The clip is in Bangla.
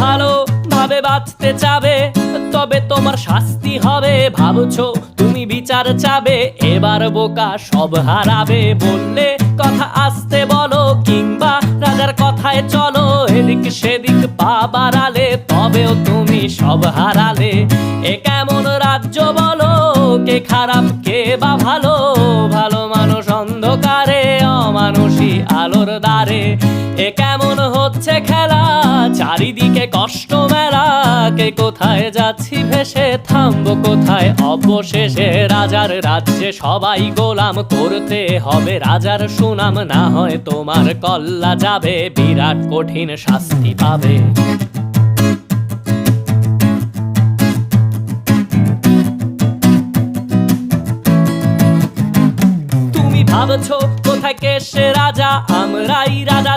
ভালো ভাবে বাঁচতে চাবে, তবে তোমার শাস্তি হবে। ভাবছো তুমি বিচার চাবে, এবার বোকা সব হারাবে। বললে কথা আস্তে বলো, কিংবা রাজার কথায় চলো। এদিক সেদিক পা বাড়ালে, তবেও তুমি সব হারালে। এ কেমন রাজ্য বলো, কে খারাপ কে বা ভালো? ভালো মানুষ অন্ধকারে, অমানুষী আলোর দ্বারে। এ কেমন হচ্ছে খেলা, চারিদিকে কষ্ট মেলা। কে কোথায় যাচ্ছি ভেসে, থামবো কোথায় অবশেষে? রাজার রাজ্যে সবাই গোলাম, করতে হবে রাজার সুনাম। না হয় তোমার কল্লা যাবে, বিরাট কঠিন শাস্তি পাবে। তুমি ভাবছো কোথায় কে সে রাজা, আমরাই রাজা।